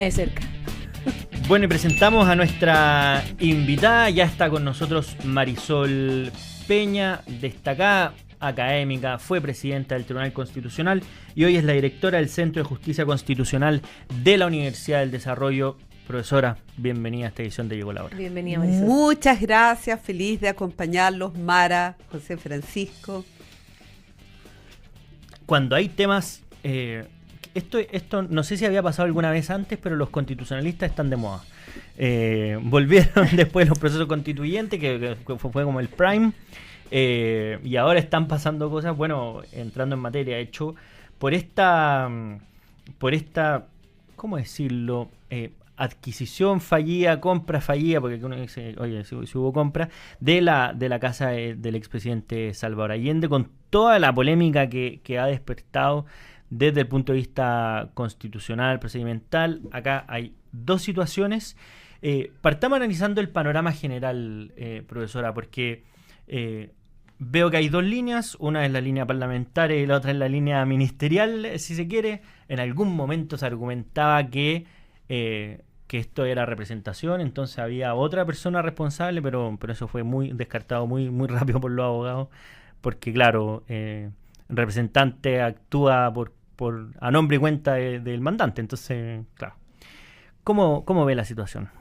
De cerca. Bueno, y presentamos a nuestra invitada. Ya está con nosotros Marisol Peña, destacada académica, fue presidenta del Tribunal Constitucional y hoy es la directora del Centro de Justicia Constitucional de la Universidad del Desarrollo. Profesora, bienvenida a esta edición de Llegó la Hora. Bienvenida, Marisol. Muchas gracias, feliz de acompañarlos, Mara, José Francisco. Cuando hay temas... Esto no sé si había pasado alguna vez antes, pero los constitucionalistas están de moda. Volvieron después de los procesos constituyentes, que fue como el prime, y ahora están pasando cosas, bueno, entrando en materia, hecho, por esta, ¿cómo decirlo? Adquisición fallida, compra fallida, porque uno dice, oye, si hubo compra, de la casa del expresidente Salvador Allende, con toda la polémica que ha despertado desde el punto de vista constitucional, procedimental. Acá hay dos situaciones. Partamos analizando el panorama general, profesora, porque veo que hay dos líneas. Una es la línea parlamentaria y la otra es la línea ministerial, si se quiere. En algún momento se argumentaba que esto era representación, entonces había otra persona responsable, pero eso fue muy descartado muy rápido por los abogados, porque claro, el representante actúa a nombre y cuenta del mandante. Entonces, claro, ¿cómo ve la situación?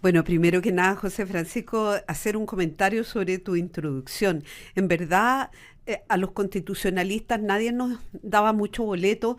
Bueno, primero que nada, José Francisco, hacer un comentario sobre tu introducción. En verdad, a los constitucionalistas nadie nos daba mucho boleto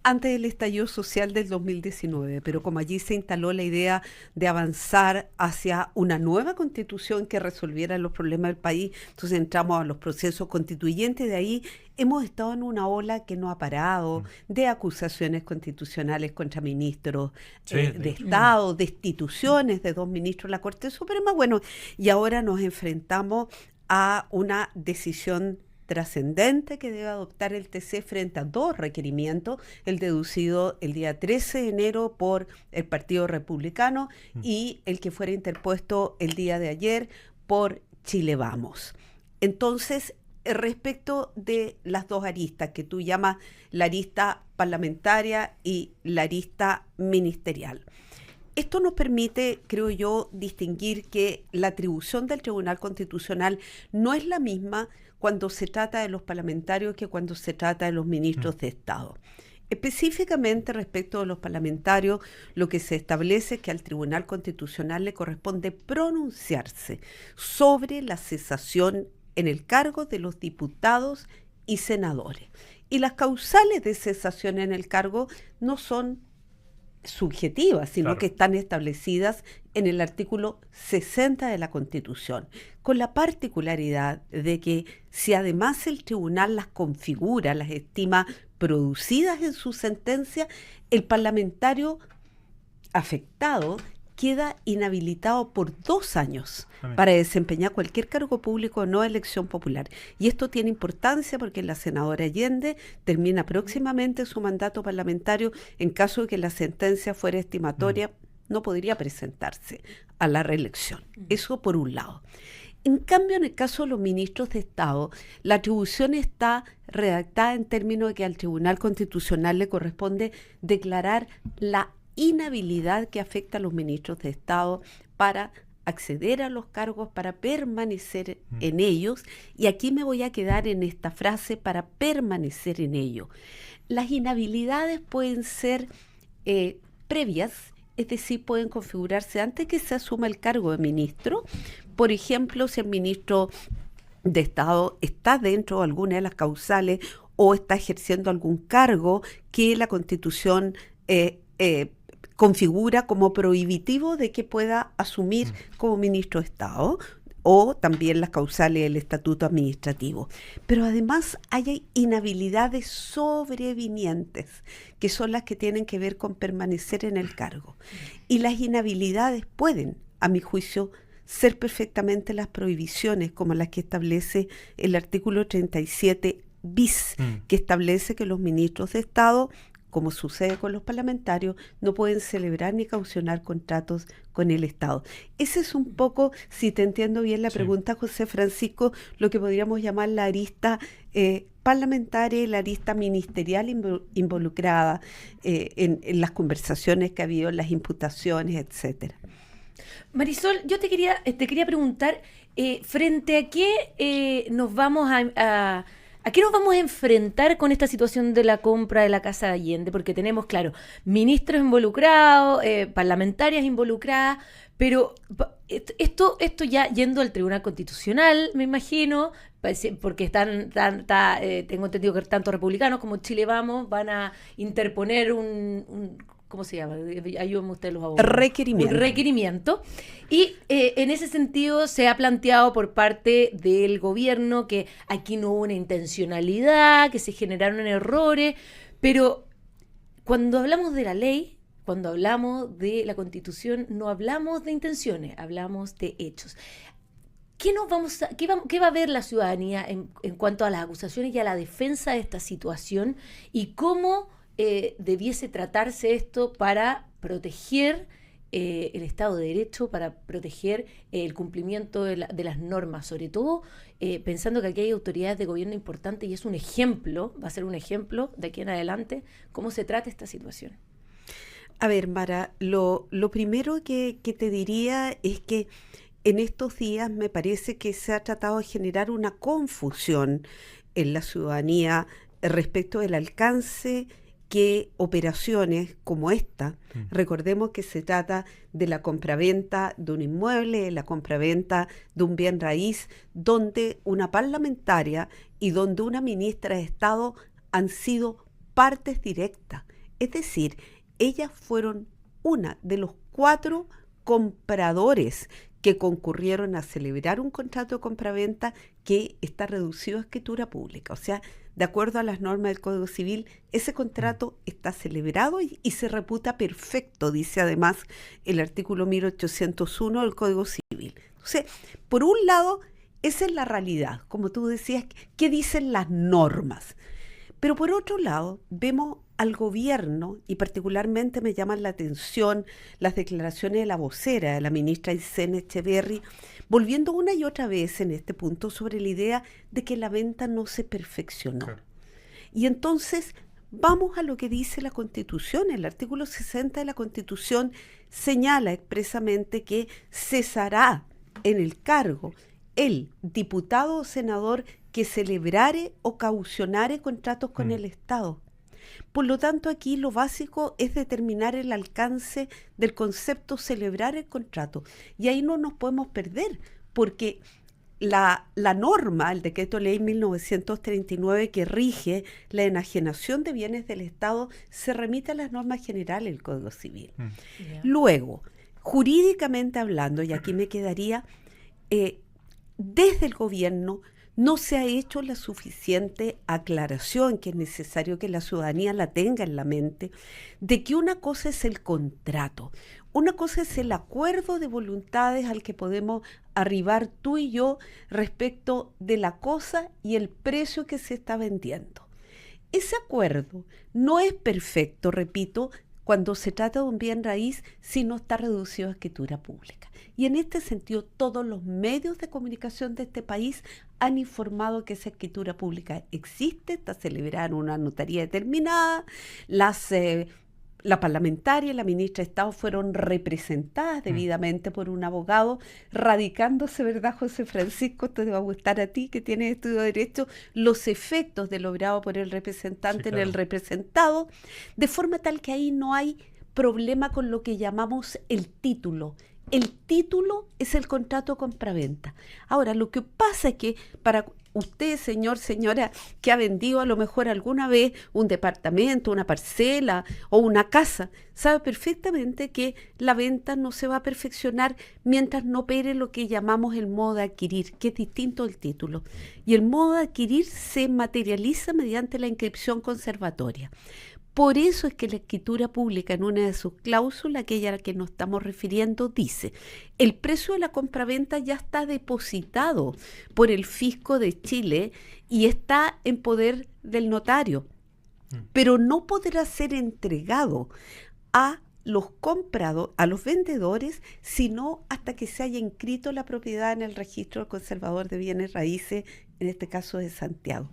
antes del estallido social del 2019, pero como allí se instaló la idea de avanzar hacia una nueva constitución que resolviera los problemas del país, entonces entramos a los procesos constituyentes. De ahí hemos estado en una ola que no ha parado de acusaciones constitucionales contra ministros de Estado, destituciones de dos ministros de la Corte Suprema, bueno, y ahora nos enfrentamos a una decisión trascendente que debe adoptar el TC frente a dos requerimientos, el deducido el día 13 de enero por el Partido Republicano y el que fuera interpuesto el día de ayer por Chile Vamos. Entonces, respecto de las dos aristas que tú llamas la arista parlamentaria y la arista ministerial, esto nos permite, creo yo, distinguir que la atribución del Tribunal Constitucional no es la misma cuando se trata de los parlamentarios que cuando se trata de los ministros de Estado. Específicamente respecto de los parlamentarios, lo que se establece es que al Tribunal Constitucional le corresponde pronunciarse sobre la cesación en el cargo de los diputados y senadores. Y las causales de cesación en el cargo no son subjetivas, sino claro, que están establecidas en el artículo 60 de la Constitución, con la particularidad de que si además el tribunal las configura, las estima producidas en su sentencia, el parlamentario afectado queda inhabilitado por 2 años para desempeñar cualquier cargo público o no elección popular. Y esto tiene importancia porque la senadora Allende termina próximamente su mandato parlamentario. En caso de que la sentencia fuera estimatoria, no podría presentarse a la reelección. Eso por un lado. En cambio, en el caso de los ministros de Estado, la atribución está redactada en términos de que al Tribunal Constitucional le corresponde declarar la inhabilidad que afecta a los ministros de Estado para acceder a los cargos, para permanecer en ellos. Y aquí me voy a quedar en esta frase, para permanecer en ellos. Las inhabilidades pueden ser previas, es decir, pueden configurarse antes que se asuma el cargo de ministro. Por ejemplo, si el ministro de Estado está dentro de alguna de las causales o está ejerciendo algún cargo que la Constitución configura como prohibitivo de que pueda asumir como ministro de Estado, o también las causales del estatuto administrativo. Pero además hay inhabilidades sobrevinientes, que son las que tienen que ver con permanecer en el cargo. Y las inhabilidades pueden, a mi juicio, ser perfectamente las prohibiciones, como las que establece el artículo 37 bis, que establece que los ministros de Estado, como sucede con los parlamentarios, no pueden celebrar ni caucionar contratos con el Estado. Ese es un poco, si te entiendo bien la pregunta, José Francisco, lo que podríamos llamar la arista parlamentaria y la arista ministerial involucrada en las conversaciones que ha habido, en las imputaciones, etcétera. Marisol, yo te quería preguntar, frente a qué nos vamos ¿a qué nos vamos a enfrentar con esta situación de la compra de la Casa de Allende? Porque tenemos, claro, ministros involucrados, parlamentarias involucradas, pero esto ya yendo al Tribunal Constitucional, me imagino, porque tengo entendido que tanto republicanos como Chile Vamos van a interponer un ¿cómo se llama? Ayúdenme ustedes los abogados. Requerimiento. Un requerimiento. Y en ese sentido se ha planteado por parte del gobierno que aquí no hubo una intencionalidad, que se generaron errores, pero cuando hablamos de la ley, cuando hablamos de la Constitución, no hablamos de intenciones, hablamos de hechos. ¿Qué va a ver la ciudadanía en cuanto a las acusaciones y a la defensa de esta situación? ¿Y cómo debiese tratarse esto para proteger el Estado de Derecho, para proteger el cumplimiento de las normas, sobre todo pensando que aquí hay autoridades de gobierno importantes y es un ejemplo, va a ser un ejemplo de aquí en adelante, cómo se trata esta situación? A ver, Mara, lo primero que te diría es que en estos días me parece que se ha tratado de generar una confusión en la ciudadanía respecto del alcance que operaciones como esta, recordemos que se trata de la compraventa de un inmueble, la compraventa de un bien raíz, donde una parlamentaria y donde una ministra de Estado han sido partes directas. Es decir, ellas fueron una de los 4 compradores que concurrieron a celebrar un contrato de compraventa que está reducido a escritura pública. O sea, de acuerdo a las normas del Código Civil, ese contrato está celebrado y se reputa perfecto, dice además el artículo 1801 del Código Civil. Entonces, por un lado, esa es la realidad, como tú decías, ¿qué dicen las normas? Pero por otro lado, vemos al gobierno, y particularmente me llaman la atención las declaraciones de la vocera, de la ministra Aysén Echeverry, volviendo una y otra vez en este punto sobre la idea de que la venta no se perfeccionó. Claro. Y entonces vamos a lo que dice la Constitución. El artículo 60 de la Constitución señala expresamente que cesará en el cargo el diputado o senador que celebrare o caucionare contratos con el Estado. Por lo tanto, aquí lo básico es determinar el alcance del concepto celebrar el contrato. Y ahí no nos podemos perder, porque la norma, el decreto ley 1939 que rige la enajenación de bienes del Estado, se remite a las normas generales del Código Civil. Yeah. Luego, jurídicamente hablando, y aquí me quedaría, desde el gobierno no se ha hecho la suficiente aclaración, que es necesario que la ciudadanía la tenga en la mente, de que una cosa es el contrato, una cosa es el acuerdo de voluntades al que podemos arribar tú y yo respecto de la cosa y el precio que se está vendiendo. Ese acuerdo no es perfecto, repito, cuando se trata de un bien raíz si no está reducido a escritura pública. Y en este sentido, todos los medios de comunicación de este país han informado que esa escritura pública existe, está celebrada en una notaría determinada, la parlamentaria y la ministra de Estado fueron representadas debidamente por un abogado, radicándose, ¿verdad, José Francisco? Esto te va a gustar a ti, que tienes estudio de Derecho, los efectos de lo obrado por el representante, sí, claro, en el representado, de forma tal que ahí no hay problema con lo que llamamos el título. El título es el contrato de compraventa. Ahora, lo que pasa es que para usted, señor, señora, que ha vendido a lo mejor alguna vez un departamento, una parcela o una casa, sabe perfectamente que la venta no se va a perfeccionar mientras no opere lo que llamamos el modo de adquirir, que es distinto del título. Y el modo de adquirir se materializa mediante la inscripción conservatoria. Por eso es que la escritura pública, en una de sus cláusulas, aquella a la que nos estamos refiriendo, dice: el precio de la compraventa ya está depositado por el Fisco de Chile y está en poder del notario, pero no podrá ser entregado a a los vendedores, sino hasta que se haya inscrito la propiedad en el registro del conservador de bienes raíces, en este caso de Santiago.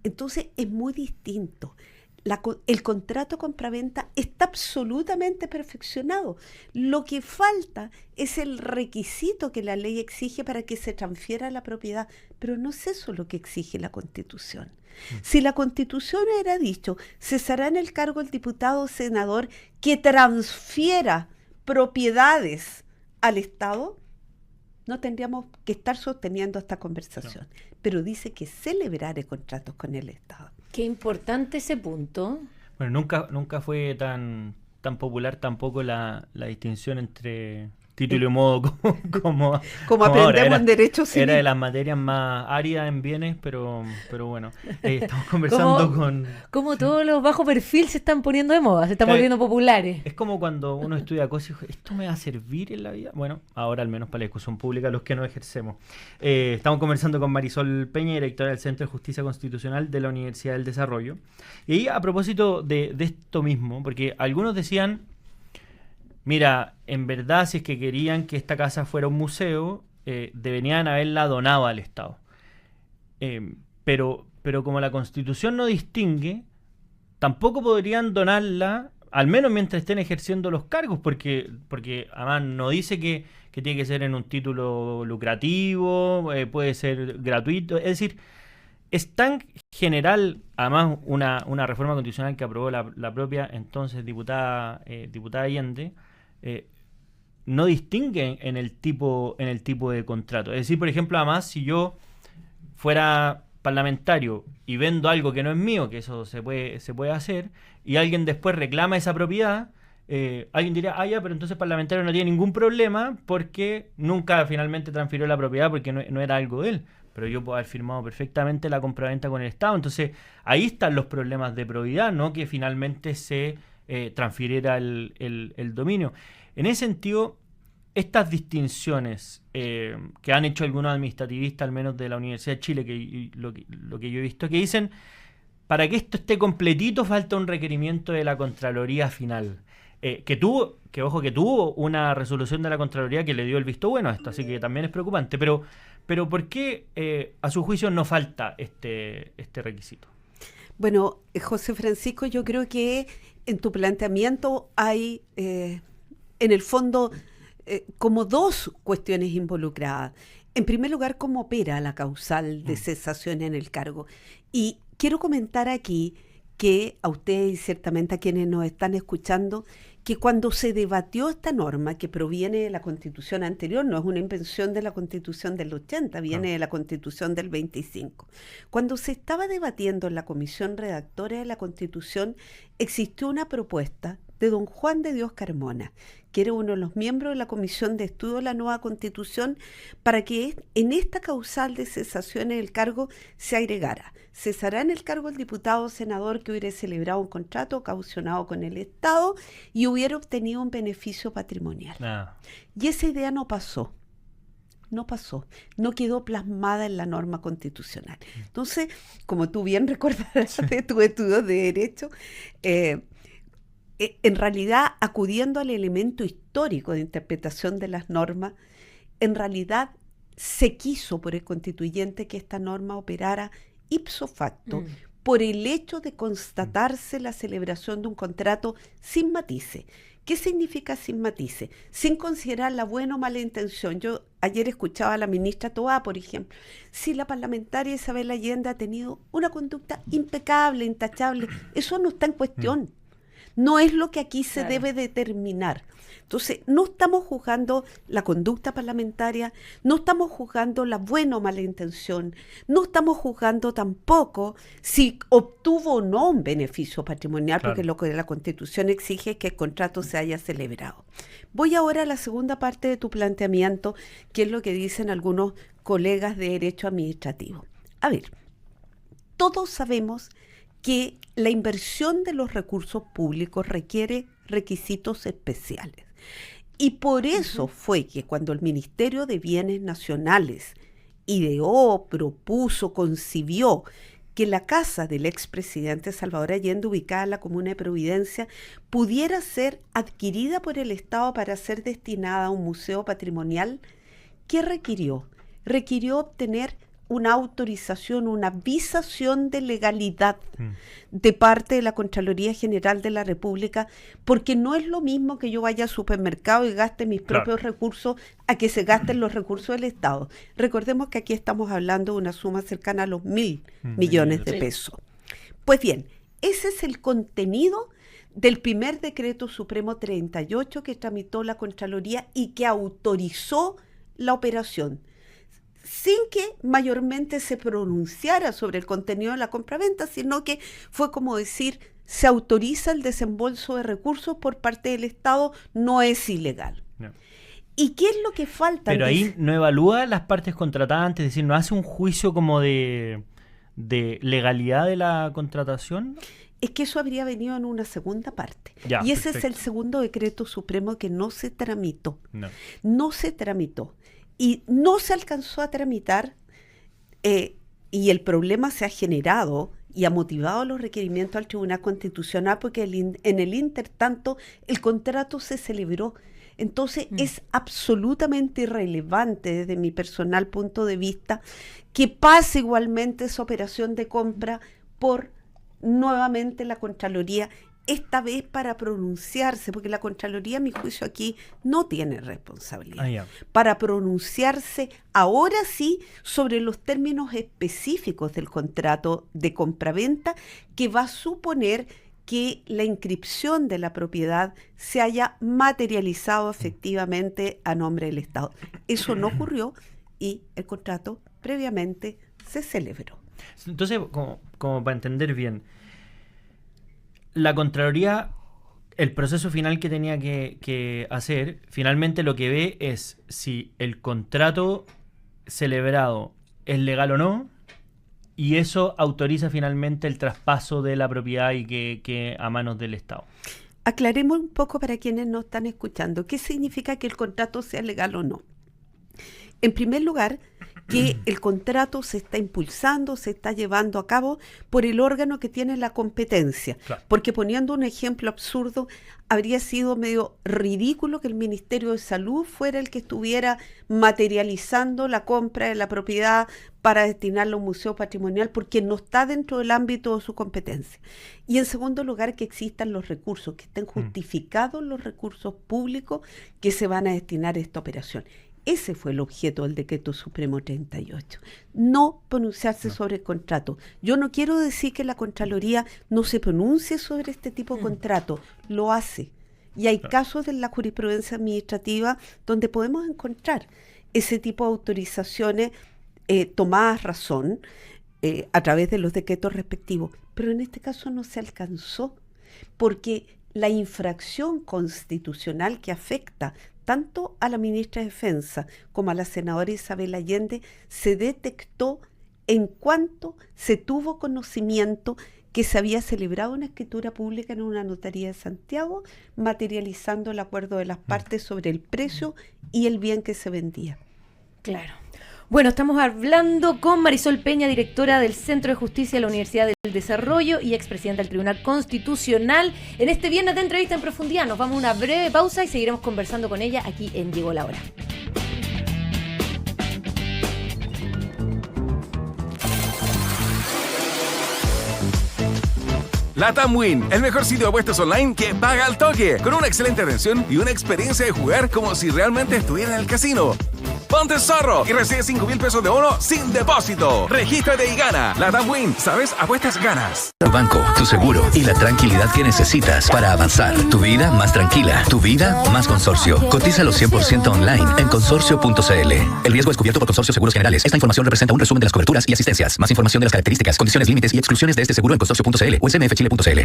Entonces es muy distinto. El contrato compraventa está absolutamente perfeccionado. Lo que falta es el requisito que la ley exige para que se transfiera la propiedad, pero no es eso lo que exige la Constitución. Si la Constitución hubiera dicho, cesará en el cargo el diputado o senador que transfiera propiedades al Estado, no tendríamos que estar sosteniendo esta conversación. No. Pero dice que celebrará contratos con el Estado. Qué importante ese punto. Bueno, nunca fue tan popular tampoco la distinción entre título y modo como aprendemos en derecho civil. Era de las materias más áridas en bienes, pero bueno, estamos conversando como todos los bajo perfil se están poniendo de moda, se están volviendo populares. Es como cuando uno estudia cosas y dice, ¿esto me va a servir en la vida? Bueno, ahora al menos para la discusión pública, los que no ejercemos. Estamos conversando con Marisol Peña, directora del Centro de Justicia Constitucional de la Universidad del Desarrollo. Y a propósito de esto mismo, porque algunos decían, mira, en verdad, si es que querían que esta casa fuera un museo, deberían haberla donado al Estado. Pero como la Constitución no distingue, tampoco podrían donarla, al menos mientras estén ejerciendo los cargos, porque además no dice que tiene que ser en un título lucrativo, puede ser gratuito. Es decir, es tan general, además, una reforma constitucional que aprobó la propia entonces diputada Allende, no distingue en el tipo de contrato. Es decir, por ejemplo, además, si yo fuera parlamentario y vendo algo que no es mío, que eso se puede hacer, y alguien después reclama esa propiedad, alguien diría, ya, pero entonces el parlamentario no tiene ningún problema porque nunca finalmente transfirió la propiedad porque no era algo de él. Pero yo puedo haber firmado perfectamente la compraventa con el Estado. Entonces, ahí están los problemas de probidad, ¿no? Que finalmente se transfiriera el dominio. En ese sentido, estas distinciones que han hecho algunos administrativistas, al menos de la Universidad de Chile, lo que yo he visto, que dicen, para que esto esté completito falta un requerimiento de la Contraloría final, que tuvo una resolución de la Contraloría que le dio el visto bueno a esto, así que también es preocupante. Pero ¿por qué a su juicio no falta este requisito? Bueno, José Francisco, yo creo que en tu planteamiento hay, en el fondo, como dos cuestiones involucradas. En primer lugar, cómo opera la causal de cesación en el cargo. Y quiero comentar aquí que a ustedes y ciertamente a quienes nos están escuchando, que cuando se debatió esta norma que proviene de la Constitución anterior, no es una invención de la Constitución del 80, viene de la Constitución del 25. Cuando se estaba debatiendo en la Comisión Redactora de la Constitución, existió una propuesta de don Juan de Dios Carmona, que era uno de los miembros de la Comisión de Estudio de la Nueva Constitución, para que en esta causal de cesación en el cargo se agregara: cesará en el cargo el diputado o senador que hubiera celebrado un contrato caucionado con el Estado y hubiera obtenido un beneficio patrimonial. Y esa idea no pasó, no quedó plasmada en la norma constitucional. Entonces, como tú bien recordarás de tus estudios de Derecho, en realidad, acudiendo al elemento histórico de interpretación de las normas, en realidad se quiso por el constituyente que esta norma operara ipso facto, por el hecho de constatarse la celebración de un contrato sin matices. ¿Qué significa sin matices? Sin considerar la buena o mala intención. Yo ayer escuchaba a la ministra Toá, por ejemplo. Si la parlamentaria Isabel Allende ha tenido una conducta impecable, intachable, eso no está en cuestión. No es lo que aquí se debe determinar. Entonces, no estamos juzgando la conducta parlamentaria, no estamos juzgando la buena o mala intención, no estamos juzgando tampoco si obtuvo o no un beneficio patrimonial, porque lo que la Constitución exige es que el contrato se haya celebrado. Voy ahora a la segunda parte de tu planteamiento, que es lo que dicen algunos colegas de Derecho Administrativo. A ver, todos sabemos que la inversión de los recursos públicos requiere requisitos especiales. Y por eso fue que cuando el Ministerio de Bienes Nacionales ideó, propuso, concibió que la casa del expresidente Salvador Allende, ubicada en la comuna de Providencia, pudiera ser adquirida por el Estado para ser destinada a un museo patrimonial. ¿Qué requirió? Requirió obtener una autorización, una visación de legalidad de parte de la Contraloría General de la República, porque no es lo mismo que yo vaya al supermercado y gaste mis propios recursos a que se gasten los recursos del Estado. Recordemos que aquí estamos hablando de una suma cercana a los 1.000 millones de pesos. Pues bien, ese es el contenido del primer decreto supremo 38 que tramitó la Contraloría y que autorizó la operación, sin que mayormente se pronunciara sobre el contenido de la compraventa, sino que fue como decir, se autoriza el desembolso de recursos por parte del Estado, no es ilegal. No. ¿Y qué es lo que falta? Pero ahí no evalúa las partes contratantes, es decir, no hace un juicio como de legalidad de la contratación. Es que eso habría venido en una segunda parte. Ya, y ese perfecto. es el segundo decreto supremo que no se tramitó. No se tramitó. Y no se alcanzó a tramitar, y el problema se ha generado y ha motivado los requerimientos al Tribunal Constitucional porque en el intertanto el contrato se celebró. Entonces es absolutamente irrelevante desde mi personal punto de vista que pase igualmente esa operación de compra por nuevamente la Contraloría, esta vez para pronunciarse, porque la Contraloría, a mi juicio, aquí no tiene responsabilidad, para pronunciarse ahora sí sobre los términos específicos del contrato de compraventa, que va a suponer que la inscripción de la propiedad se haya materializado efectivamente a nombre del Estado. Eso no ocurrió y el contrato previamente se celebró. Entonces, como para entender bien, la Contraloría, el proceso final que tenía que hacer, finalmente lo que ve es si el contrato celebrado es legal o no, y eso autoriza finalmente el traspaso de la propiedad y que a manos del Estado. Aclaremos un poco para quienes no están escuchando. ¿Qué significa que el contrato sea legal o no? En primer lugar, que el contrato se está impulsando, se está llevando a cabo por el órgano que tiene la competencia. Claro. Porque poniendo un ejemplo absurdo, habría sido medio ridículo que el Ministerio de Salud fuera el que estuviera materializando la compra de la propiedad para destinarla a un museo patrimonial, porque no está dentro del ámbito de su competencia. Y en segundo lugar, que existan los recursos, que estén justificados los recursos públicos que se van a destinar a esta operación. Ese fue el objeto del Decreto Supremo 38. No pronunciarse sobre el contrato. Yo no quiero decir que la Contraloría no se pronuncie sobre este tipo de contrato. Lo hace. Y hay casos de la jurisprudencia administrativa donde podemos encontrar ese tipo de autorizaciones tomadas razón a través de los decretos respectivos. Pero en este caso no se alcanzó porque la infracción constitucional que afecta tanto a la ministra de Defensa como a la senadora Isabel Allende se detectó en cuanto se tuvo conocimiento que se había celebrado una escritura pública en una notaría de Santiago, materializando el acuerdo de las partes sobre el precio y el bien que se vendía. Claro. Bueno, estamos hablando con Marisol Peña, directora del Centro de Justicia de la Universidad del Desarrollo y expresidenta del Tribunal Constitucional. En este viernes de entrevista en profundidad nos vamos a una breve pausa y seguiremos conversando con ella aquí en Llegó la Hora. LATAM Win, el mejor sitio de apuestas online que paga al toque, con una excelente atención y una experiencia de jugar como si realmente estuviera en el casino. Ponte zorro y recibe 5,000 pesos de bono sin depósito. Regístrate y gana. LATAM Win, ¿sabes? Apuestas ganas. Tu banco, tu seguro y la tranquilidad que necesitas para avanzar. Tu vida más tranquila. Tu vida más consorcio. Cotízalo 100% online en consorcio.cl. El riesgo es cubierto por Consorcio Seguros Generales. Esta información representa un resumen de las coberturas y asistencias. Más información de las características, condiciones, límites y exclusiones de este seguro en consorcio.cl o smfchile.cl.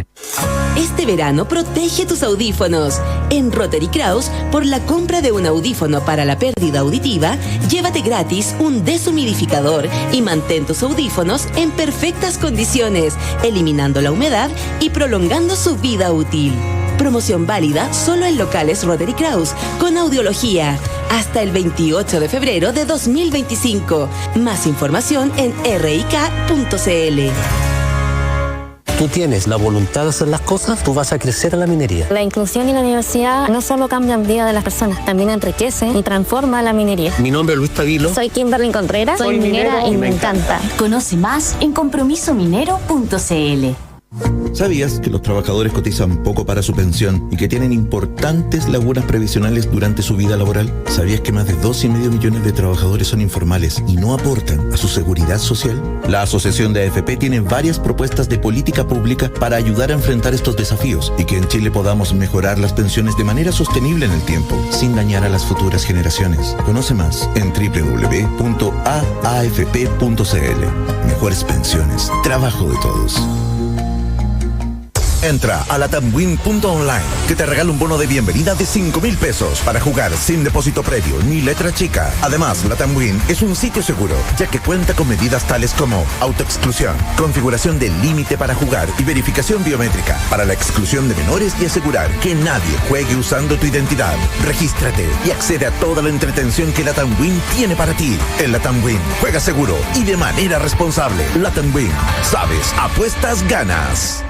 Este verano protege tus audífonos. En Rotary Kraus, por la compra de un audífono para la pérdida auditiva, llévate gratis un deshumidificador y mantén tus audífonos en perfectas condiciones, eliminando la humedad y prolongando su vida útil. Promoción válida solo en locales Rotary Kraus con audiología hasta el 28 de febrero de 2025. Más información en rik.cl. tú tienes la voluntad de hacer las cosas, tú vas a crecer en la minería. La inclusión en la universidad no solo cambia la vida de las personas, también enriquece y transforma la minería. Mi nombre es Luis Tavilo. Soy Kimberly Contreras, soy minera y me encanta. Conoce más en compromisominero.cl. ¿Sabías que los trabajadores cotizan poco para su pensión y que tienen importantes lagunas previsionales durante su vida laboral? ¿Sabías que más de 2,5 millones de trabajadores son informales y no aportan a su seguridad social? La Asociación de AFP tiene varias propuestas de política pública para ayudar a enfrentar estos desafíos y que en Chile podamos mejorar las pensiones de manera sostenible en el tiempo, sin dañar a las futuras generaciones. Conoce más en www.aafp.cl. Mejores pensiones, trabajo de todos. Entra a latamwin.online, que te regala un bono de bienvenida de 5,000 pesos para jugar sin depósito previo ni letra chica. Además, Latamwin es un sitio seguro, ya que cuenta con medidas tales como autoexclusión, configuración del límite para jugar y verificación biométrica para la exclusión de menores y asegurar que nadie juegue usando tu identidad. Regístrate y accede a toda la entretención que Latamwin tiene para ti. En Latamwin, juega seguro y de manera responsable. Latamwin, sabes, apuestas, ganas.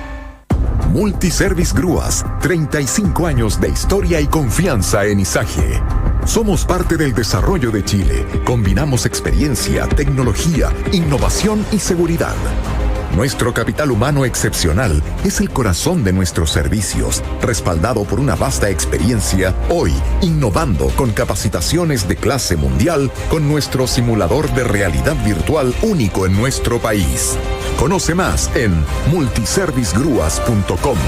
Multiservice Grúas, 35 años de historia y confianza en Izaje. Somos parte del desarrollo de Chile. Combinamos experiencia, tecnología, innovación y seguridad. Nuestro capital humano excepcional es el corazón de nuestros servicios, respaldado por una vasta experiencia, hoy innovando con capacitaciones de clase mundial con nuestro simulador de realidad virtual único en nuestro país. Conoce más en multiservicegrúas.com.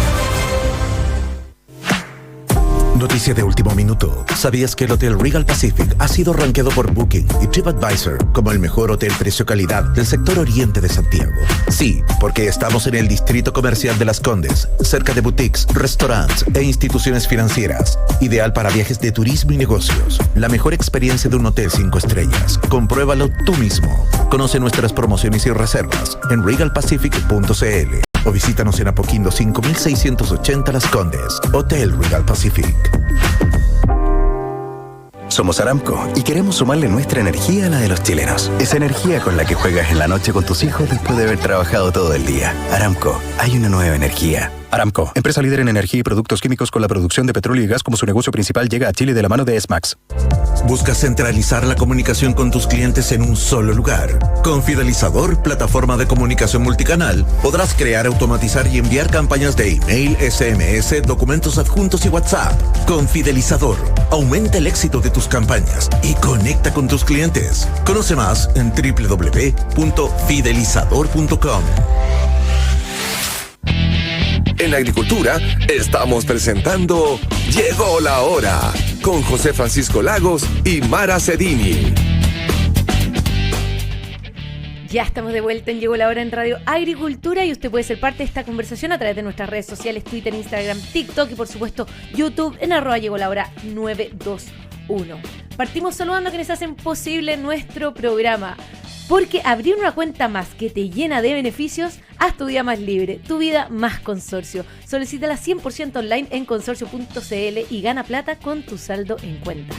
Noticia de último minuto. ¿Sabías que el Hotel Regal Pacific ha sido rankeado por Booking y TripAdvisor como el mejor hotel precio-calidad del sector oriente de Santiago? Sí, porque estamos en el distrito comercial de Las Condes, cerca de boutiques, restaurantes e instituciones financieras. Ideal para viajes de turismo y negocios. La mejor experiencia de un hotel 5 estrellas. Compruébalo tú mismo. Conoce nuestras promociones y reservas en regalpacific.cl. O visítanos en Apoquindo 5680 Las Condes. Hotel Regal Pacific. Somos Aramco y queremos sumarle nuestra energía a la de los chilenos. Esa energía con la que juegas en la noche con tus hijos después de haber trabajado todo el día. Aramco, hay una nueva energía. Aramco, empresa líder en energía y productos químicos con la producción de petróleo y gas como su negocio principal, llega a Chile de la mano de S-Max. ¿Buscas centralizar la comunicación con tus clientes en un solo lugar? Con Fidelizador, plataforma de comunicación multicanal, podrás crear, automatizar y enviar campañas de email, SMS, documentos adjuntos y WhatsApp. Con Fidelizador, aumenta el éxito de tus campañas y conecta con tus clientes. Conoce más en www.fidelizador.com. En la agricultura estamos presentando Llegó la Hora con José Francisco Lagos y Mara Cedini. Ya estamos de vuelta en Llegó la Hora en Radio Agricultura y usted puede ser parte de esta conversación a través de nuestras redes sociales, Twitter, Instagram, TikTok y por supuesto YouTube en @LlegóLaHora 921. Partimos saludando a quienes hacen posible nuestro programa. Porque abrir una cuenta más que te llena de beneficios, haz tu día más libre, tu vida más consorcio. Solicítala 100% online en consorcio.cl y gana plata con tu saldo en cuenta.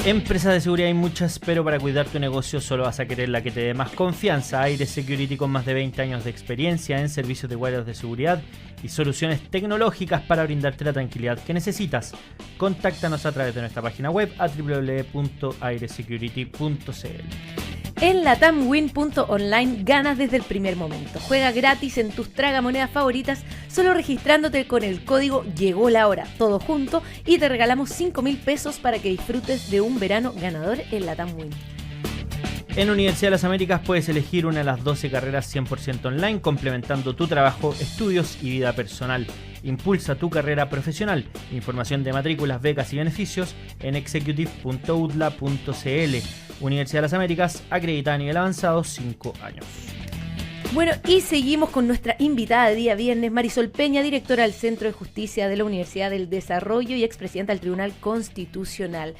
Empresas de seguridad hay muchas, pero para cuidar tu negocio solo vas a querer la que te dé más confianza. Aire Security, con más de 20 años de experiencia en servicios de guardias de seguridad y soluciones tecnológicas para brindarte la tranquilidad que necesitas. Contáctanos a través de nuestra página web a www.airesecurity.cl. En latamwin.online ganas desde el primer momento. Juega gratis en tus tragamonedas favoritas solo registrándote con el código Llegó la Hora, todo junto, y te regalamos 5,000 pesos para que disfrutes de un verano ganador en Latamwin. En Universidad de las Américas puedes elegir una de las 12 carreras 100% online, complementando tu trabajo, estudios y vida personal. Impulsa tu carrera profesional. Información de matrículas, becas y beneficios en executive.udla.cl. Universidad de las Américas, acreditada a nivel avanzado, 5 años. Bueno, y seguimos con nuestra invitada de día viernes, Marisol Peña, directora del Centro de Justicia de la Universidad del Desarrollo y expresidenta del Tribunal Constitucional.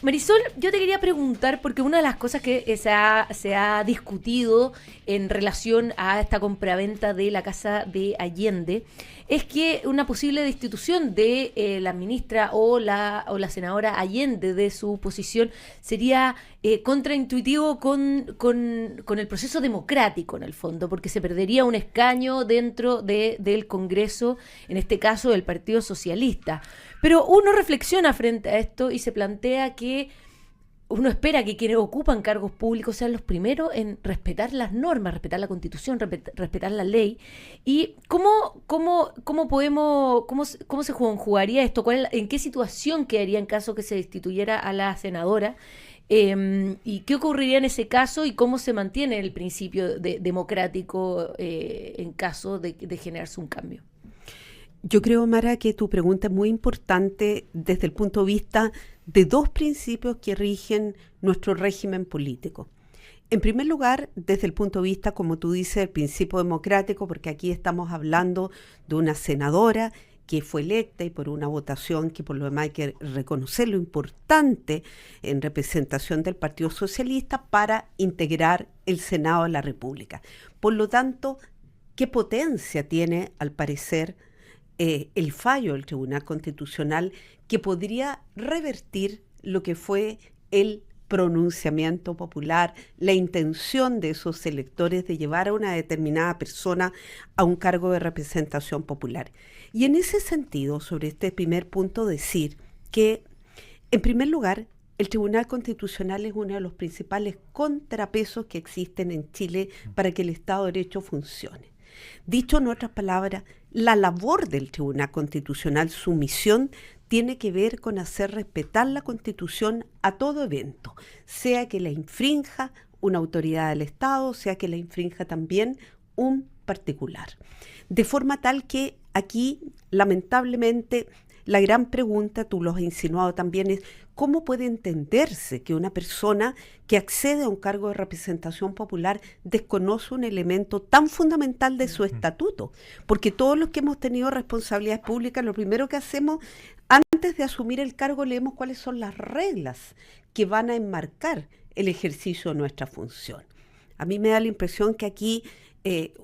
Marisol, yo te quería preguntar, porque una de las cosas que se ha discutido en relación a esta compraventa de la casa de Allende es que una posible destitución de la ministra o la senadora Allende de su posición sería contraintuitivo con el proceso democrático, en el fondo, porque se perdería un escaño dentro del Congreso, en este caso del Partido Socialista. Pero uno reflexiona frente a esto y se plantea que uno espera que quienes ocupan cargos públicos sean los primeros en respetar las normas, respetar la Constitución, respetar la ley. ¿Y cómo se conjugaría esto? ¿En qué situación quedaría en caso que se destituyera a la senadora? ¿Y qué ocurriría en ese caso? ¿Y cómo se mantiene el principio democrático en caso de generarse un cambio? Yo creo, Mara, que tu pregunta es muy importante desde el punto de vista de dos principios que rigen nuestro régimen político. En primer lugar, desde el punto de vista, como tú dices, el principio democrático, porque aquí estamos hablando de una senadora que fue electa y por una votación que por lo demás hay que reconocer lo importante en representación del Partido Socialista para integrar el Senado de la República. Por lo tanto, ¿qué potencia tiene, al parecer, el fallo del Tribunal Constitucional que podría revertir lo que fue el pronunciamiento popular, la intención de esos electores de llevar a una determinada persona a un cargo de representación popular? Y en ese sentido, sobre este primer punto, decir que, en primer lugar, el Tribunal Constitucional es uno de los principales contrapesos que existen en Chile para que el Estado de Derecho funcione. Dicho en otras palabras, la labor del Tribunal Constitucional, su misión, tiene que ver con hacer respetar la Constitución a todo evento, sea que la infrinja una autoridad del Estado, sea que la infrinja también un particular. De forma tal que aquí, lamentablemente, la gran pregunta, tú lo has insinuado también, es ¿cómo puede entenderse que una persona que accede a un cargo de representación popular desconoce un elemento tan fundamental de su estatuto? Porque todos los que hemos tenido responsabilidades públicas, lo primero que hacemos antes de asumir el cargo, leemos cuáles son las reglas que van a enmarcar el ejercicio de nuestra función. A mí me da la impresión que aquí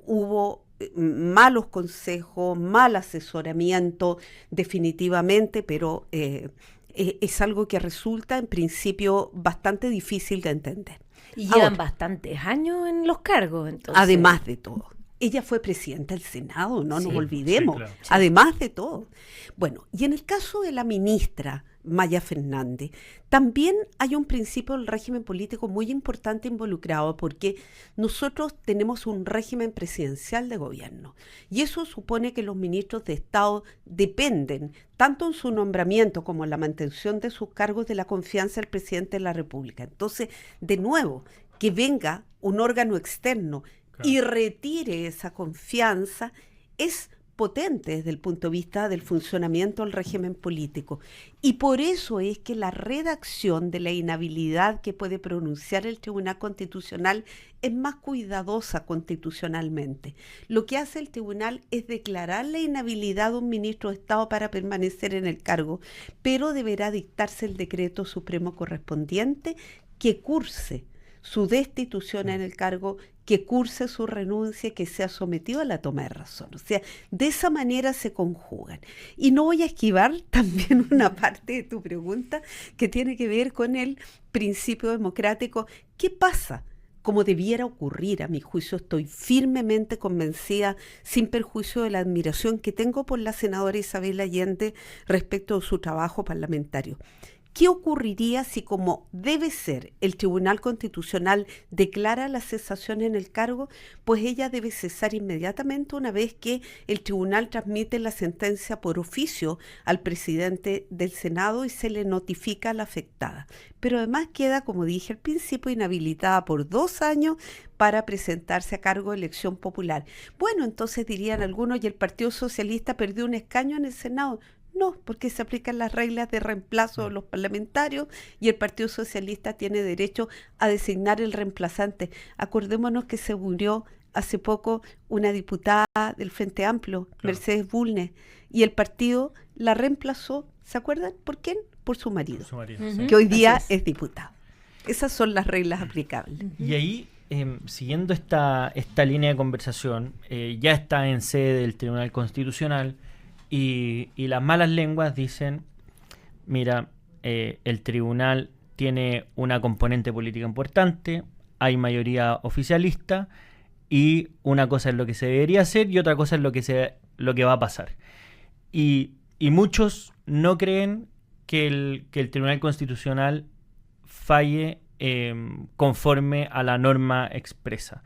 hubo malos consejos, mal asesoramiento, definitivamente, pero es algo que resulta en principio bastante difícil de entender. Y llevan bastantes años en los cargos, entonces. Además de todo. Ella fue presidenta del Senado, no nos olvidemos, sí, claro. Además de todo. Bueno, y en el caso de la ministra Maya Fernández, también hay un principio del régimen político muy importante involucrado, porque nosotros tenemos un régimen presidencial de gobierno, y eso supone que los ministros de Estado dependen, tanto en su nombramiento como en la mantención de sus cargos, de la confianza del presidente de la República. Entonces, de nuevo, que venga un órgano externo y retire esa confianza es potente desde el punto de vista del funcionamiento del régimen político. Y por eso es que la redacción de la inhabilidad que puede pronunciar el Tribunal Constitucional es más cuidadosa constitucionalmente. Lo que hace el tribunal es declarar la inhabilidad de un ministro de Estado para permanecer en el cargo, pero deberá dictarse el decreto supremo correspondiente que curse su destitución en el cargo, que curse su renuncia, que sea sometido a la toma de razón. O sea, de esa manera se conjugan. Y no voy a esquivar también una parte de tu pregunta que tiene que ver con el principio democrático. ¿Qué pasa? Como debiera ocurrir, a mi juicio, estoy firmemente convencida, sin perjuicio de la admiración que tengo por la senadora Isabel Allende respecto de su trabajo parlamentario. ¿Qué ocurriría si, como debe ser, el Tribunal Constitucional declara la cesación en el cargo? Pues ella debe cesar inmediatamente una vez que el tribunal transmite la sentencia por oficio al presidente del Senado y se le notifica a la afectada. Pero además queda, como dije al principio, inhabilitada por 2 años para presentarse a cargo de elección popular. Bueno, entonces dirían algunos, ¿y el Partido Socialista perdió un escaño en el Senado? No, porque se aplican las reglas de reemplazo de los parlamentarios y el Partido Socialista tiene derecho a designar el reemplazante. Acordémonos que se murió hace poco una diputada del Frente Amplio, claro, Mercedes Bulnes, y el partido la reemplazó ¿Se acuerdan? ¿Por quién? Por su marido, Sí. que hoy día es diputado. Esas son las reglas aplicables. Y ahí, siguiendo esta línea de conversación, ya está en sede del Tribunal Constitucional y las malas lenguas dicen, mira, el tribunal tiene una componente política importante, hay mayoría oficialista y una cosa es lo que se debería hacer y otra cosa es lo que va a pasar. Y muchos no creen que el Tribunal Constitucional falle conforme a la norma expresa.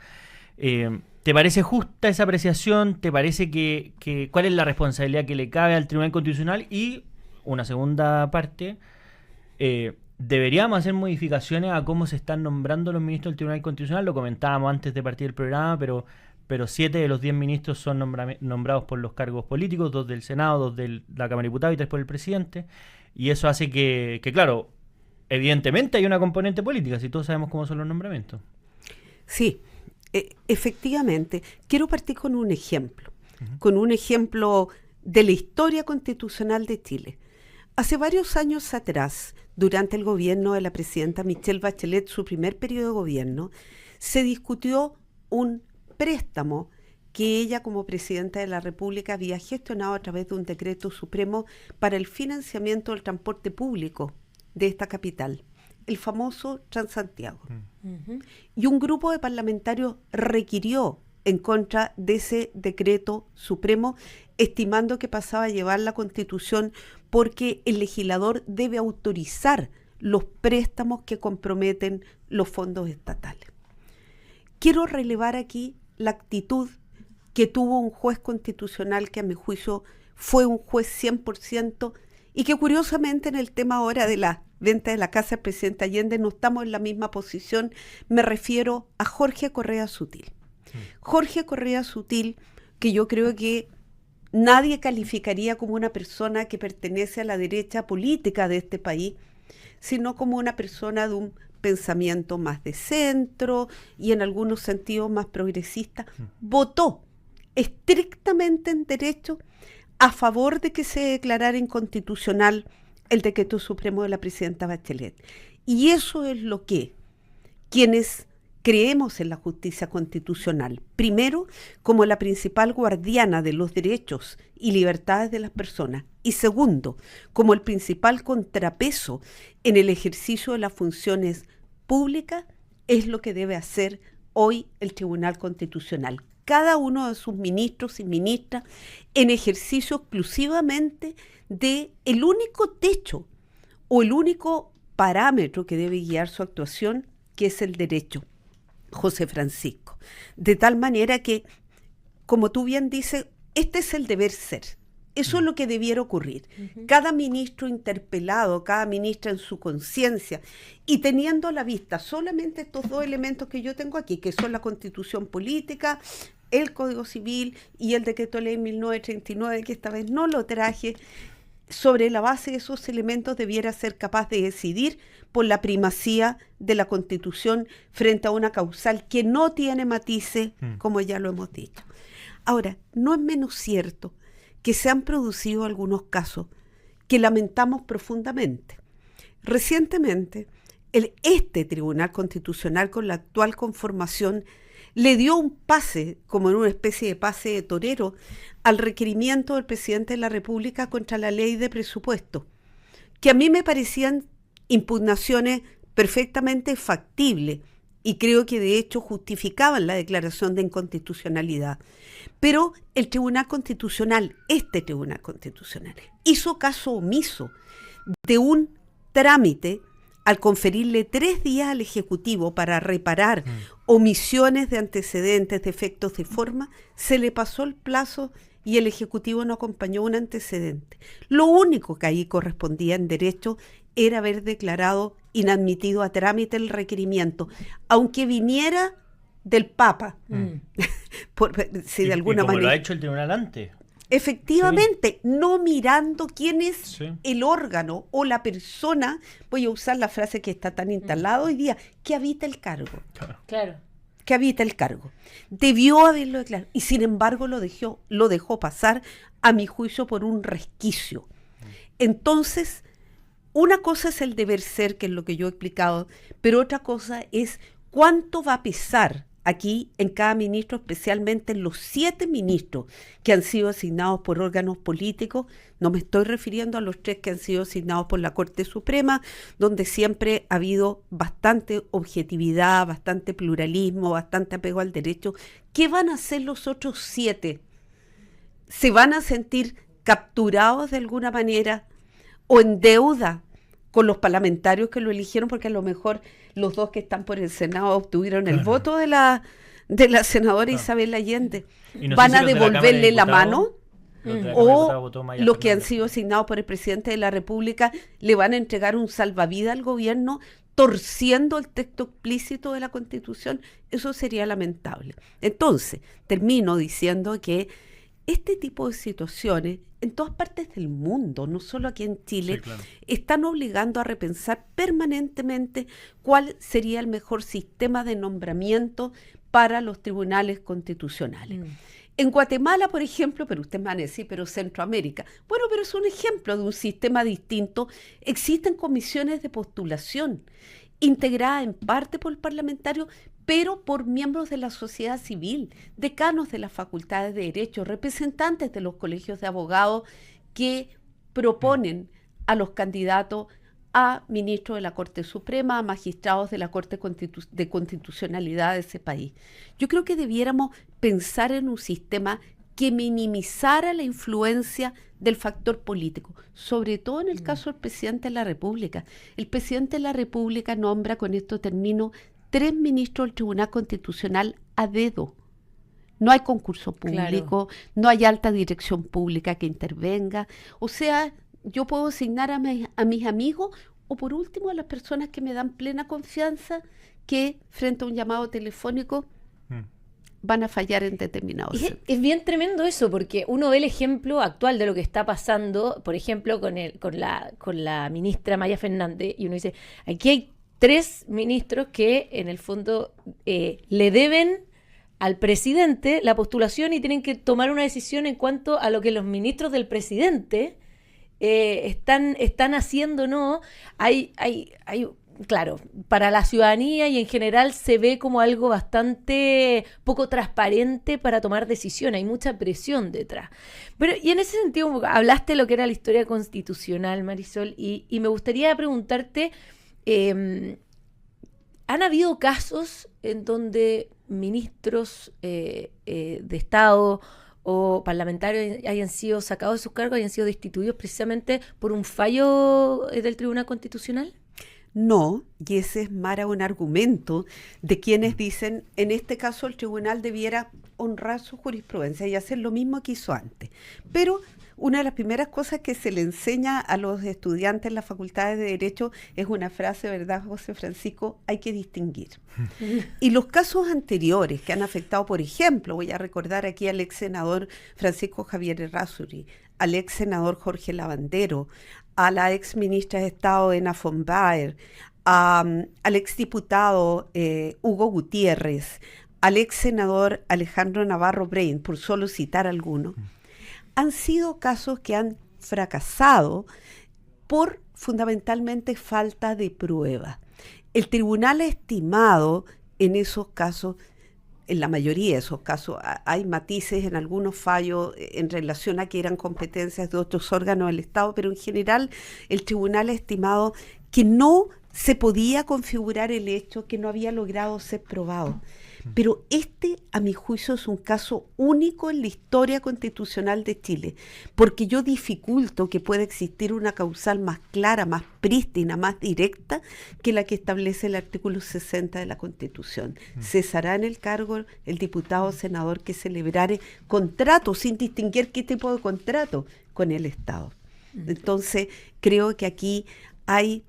¿Te parece justa esa apreciación? ¿Te parece que cuál es la responsabilidad que le cabe al Tribunal Constitucional? Y una segunda parte, ¿deberíamos hacer modificaciones a cómo se están nombrando los ministros del Tribunal Constitucional? Lo comentábamos antes de partir el programa, pero 7 de los 10 ministros son nombrados por los cargos políticos, 2 del Senado, 2 de la Cámara de Diputados y 3 por el presidente. Y eso hace que claro, evidentemente hay una componente política, si todos sabemos cómo son los nombramientos. Sí, efectivamente. Quiero partir con un ejemplo, con un ejemplo de la historia constitucional de Chile. Hace varios años atrás, durante el gobierno de la presidenta Michelle Bachelet, su primer periodo de gobierno, se discutió un préstamo que ella como presidenta de la República había gestionado a través de un decreto supremo para el financiamiento del transporte público de esta capital, el famoso Transantiago. Y un grupo de parlamentarios requirió en contra de ese decreto supremo, estimando que pasaba a llevar la Constitución porque el legislador debe autorizar los préstamos que comprometen los fondos estatales. Quiero relevar aquí la actitud que tuvo un juez constitucional que a mi juicio fue un juez 100% y que curiosamente en el tema ahora de la venta de la casa del presidente Allende no estamos en la misma posición. Me refiero a Jorge Correa Sutil. Jorge Correa Sutil, que yo creo que nadie calificaría como una persona que pertenece a la derecha política de este país, sino como una persona de un pensamiento más de centro y en algunos sentidos más progresista, votó estrictamente en derecho a favor de que se declarara inconstitucional el decreto supremo de la presidenta Bachelet. Y eso es lo que quienes creemos en la justicia constitucional, primero, como la principal guardiana de los derechos y libertades de las personas, y segundo, como el principal contrapeso en el ejercicio de las funciones públicas, es lo que debe hacer hoy el Tribunal Constitucional. Cada uno de sus ministros y ministras en ejercicio exclusivamente de el único techo o el único parámetro que debe guiar su actuación, que es el derecho, José Francisco. De tal manera que, como tú bien dices, este es el deber ser. Eso es lo que debiera ocurrir. Cada ministro interpelado, cada ministra en su conciencia y teniendo a la vista solamente estos 2 elementos que yo tengo aquí, que son la Constitución política, el Código Civil y el Decreto Ley 1939, que esta vez no lo traje, sobre la base de esos elementos debiera ser capaz de decidir por la primacía de la Constitución frente a una causal que no tiene matices, como ya lo hemos dicho. Ahora, no es menos cierto que se han producido algunos casos que lamentamos profundamente. Recientemente, este Tribunal Constitucional, con la actual conformación, le dio un pase, como en una especie de pase de torero, al requerimiento del presidente de la República contra la ley de presupuesto, que a mí me parecían impugnaciones perfectamente factibles y creo que de hecho justificaban la declaración de inconstitucionalidad. Pero el Tribunal Constitucional, este Tribunal Constitucional, hizo caso omiso de un trámite al conferirle 3 días al Ejecutivo para reparar omisiones de antecedentes, defectos de forma, se le pasó el plazo y el Ejecutivo no acompañó un antecedente. Lo único que ahí correspondía en derecho era haber declarado inadmitido a trámite el requerimiento, aunque viniera del Papa, si de alguna como manera. lo ha hecho el tribunal antes. Efectivamente, no mirando quién es el órgano o la persona, voy a usar la frase que está tan instalada hoy día, que habita el cargo. Claro. Que habita el cargo. Debió haberlo declarado y sin embargo lo dejó pasar, a mi juicio, por un resquicio. Entonces, una cosa es el deber ser, que es lo que yo he explicado, pero otra cosa es cuánto va a pesar aquí en cada ministro, especialmente en los 7 ministros que han sido asignados por órganos políticos. No me estoy refiriendo a los 3 que han sido asignados por la Corte Suprema, donde siempre ha habido bastante objetividad, bastante pluralismo, bastante apego al derecho. ¿Qué van a hacer los otros 7? ¿Se van a sentir capturados de alguna manera o en deuda con los parlamentarios que lo eligieron? Porque a lo mejor los 2 que están por el Senado obtuvieron el voto de la senadora Isabel Allende. Y no ¿Van sé si a los de la devolverle Cámara de la Diputados, mano? los de la Cámara de Diputados votó Maya Los que han Fernández. sido asignados por el presidente de la República le van a entregar un salvavidas al gobierno torciendo el texto explícito de la Constitución? Eso sería lamentable. Entonces, termino diciendo que este tipo de situaciones en todas partes del mundo, no solo aquí en Chile, Sí, claro. están obligando a repensar permanentemente cuál sería el mejor sistema de nombramiento para los tribunales constitucionales. En Guatemala, por ejemplo, pero usted me van a decir, pero Centroamérica, bueno, pero es un ejemplo de un sistema distinto. Existen comisiones de postulación integrada en parte por parlamentarios, pero por miembros de la sociedad civil, decanos de las facultades de Derecho, representantes de los colegios de abogados que proponen a los candidatos a ministros de la Corte Suprema, a magistrados de la Corte de Constitucionalidad de ese país. Yo creo que debiéramos pensar en un sistema que minimizara la influencia del factor político, sobre todo en el caso del presidente de la República. El presidente de la República nombra, con esto termino, 3 ministros del Tribunal Constitucional a dedo. No hay concurso público, no hay alta dirección pública que intervenga. O sea, yo puedo asignar a mis amigos o por último a las personas que me dan plena confianza que frente a un llamado telefónico van a fallar en determinados sentidos. Es bien tremendo eso, porque uno ve el ejemplo actual de lo que está pasando, por ejemplo, con la ministra Maya Fernández, y uno dice, aquí hay 3 ministros que en el fondo le deben al presidente la postulación y tienen que tomar una decisión en cuanto a lo que los ministros del presidente están haciendo, ¿no? Hay claro, para la ciudadanía y en general se ve como algo bastante poco transparente para tomar decisiones, hay mucha presión detrás. Pero, y en ese sentido, hablaste de lo que era la historia constitucional, Marisol, y me gustaría preguntarte, ¿han habido casos en donde ministros de Estado o parlamentarios hayan sido sacados de sus cargos, hayan sido destituidos precisamente por un fallo del Tribunal Constitucional? No, y ese es, Mara, un argumento de quienes dicen, en este caso el tribunal debiera honrar su jurisprudencia y hacer lo mismo que hizo antes. Pero una de las primeras cosas que se le enseña a los estudiantes en las facultades de Derecho es una frase, ¿verdad, José Francisco? Hay que distinguir. Y los casos anteriores que han afectado, por ejemplo, voy a recordar aquí al ex senador Francisco Javier Errázuriz, al ex senador Jorge Lavandero, a la ex ministra de Estado Ena von Baer, al ex diputado Hugo Gutiérrez, al ex senador Alejandro Navarro Brain, por solo citar algunos, han sido casos que han fracasado por fundamentalmente falta de prueba. El tribunal ha estimado en esos casos, en la mayoría de esos casos, hay matices en algunos fallos en relación a que eran competencias de otros órganos del Estado, pero en general el tribunal ha estimado que no se podía configurar el hecho, que no había logrado ser probado. Pero este, a mi juicio, es un caso único en la historia constitucional de Chile, porque yo dificulto que pueda existir una causal más clara, más prístina, más directa que la que establece el artículo 60 de la Constitución. Cesará en el cargo el diputado o senador que celebrare contrato, sin distinguir qué tipo de contrato, con el Estado. Entonces, creo que aquí hay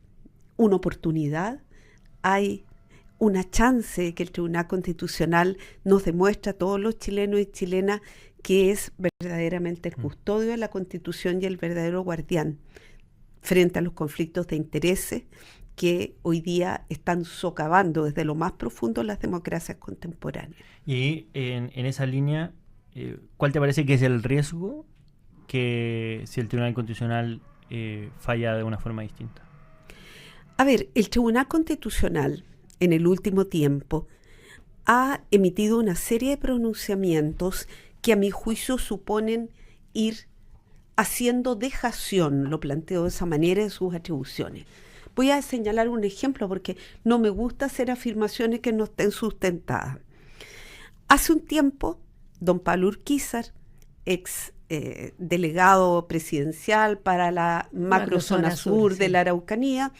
una oportunidad, hay una chance que el Tribunal Constitucional nos demuestra a todos los chilenos y chilenas que es verdaderamente el custodio de la Constitución y el verdadero guardián frente a los conflictos de intereses que hoy día están socavando desde lo más profundo las democracias contemporáneas. Y en esa línea, ¿cuál te parece que es el riesgo que si el Tribunal Constitucional falla de una forma distinta? A ver, el Tribunal Constitucional en el último tiempo ha emitido una serie de pronunciamientos que a mi juicio suponen ir haciendo dejación, lo planteo de esa manera, de sus atribuciones. Voy a señalar un ejemplo porque no me gusta hacer afirmaciones que no estén sustentadas. Hace un tiempo, don Pablo Urquizar, ex delegado presidencial para la macrozona sur de la Araucanía,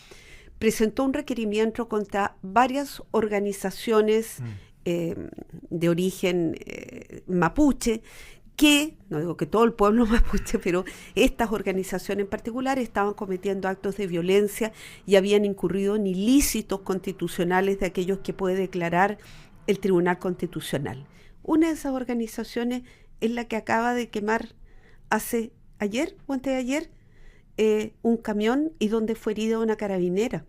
presentó un requerimiento contra varias organizaciones de origen mapuche, que, no digo que todo el pueblo mapuche, pero estas organizaciones en particular estaban cometiendo actos de violencia y habían incurrido en ilícitos constitucionales de aquellos que puede declarar el Tribunal Constitucional. Una de esas organizaciones es la que acaba de quemar hace ayer o antes de ayer un camión y donde fue herida una carabinera.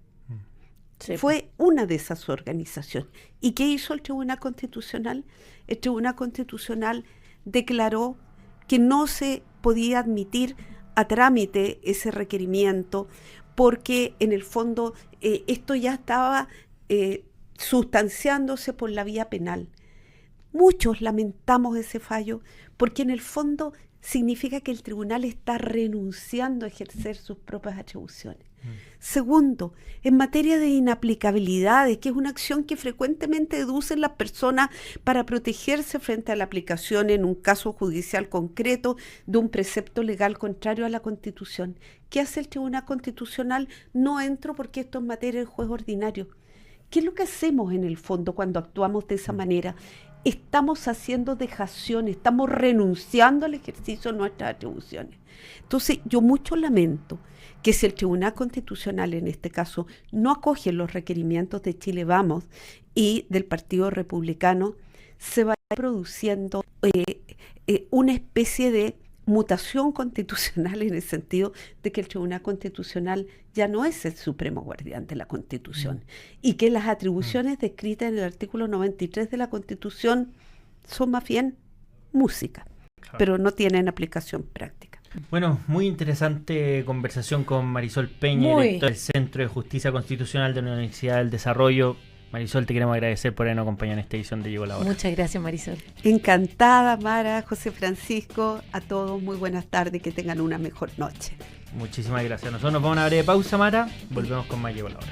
Sí. Fue una de esas organizaciones. ¿Y qué hizo el Tribunal Constitucional? El Tribunal Constitucional declaró que no se podía admitir a trámite ese requerimiento porque en el fondo esto ya estaba sustanciándose por la vía penal. Muchos lamentamos ese fallo porque en el fondo significa que el tribunal está renunciando a ejercer sus propias atribuciones. Segundo, en materia de inaplicabilidades, que es una acción que frecuentemente deducen las personas para protegerse frente a la aplicación en un caso judicial concreto de un precepto legal contrario a la Constitución. ¿Qué hace el Tribunal Constitucional? No entro porque esto es materia del juez ordinario. ¿Qué es lo que hacemos en el fondo cuando actuamos de esa manera? Estamos haciendo dejación, estamos renunciando al ejercicio de nuestras atribuciones. Entonces, yo mucho lamento que si el Tribunal Constitucional en este caso no acoge los requerimientos de Chile Vamos y del Partido Republicano, se vaya produciendo una especie de mutación constitucional en el sentido de que el Tribunal Constitucional ya no es el supremo guardián de la Constitución y que las atribuciones descritas en el artículo 93 de la Constitución son más bien música, pero no tienen aplicación práctica. Bueno, muy interesante conversación con Marisol Peña, directora del Centro de Justicia Constitucional de la Universidad del Desarrollo. Marisol, te queremos agradecer por habernos acompañado en esta edición de Llegó la Hora. Muchas gracias, Marisol. Encantada, Mara, José Francisco, a todos muy buenas tardes y que tengan una mejor noche. Muchísimas gracias. Nosotros nos vamos a una breve pausa, Mara. Volvemos con más Llegó la Hora.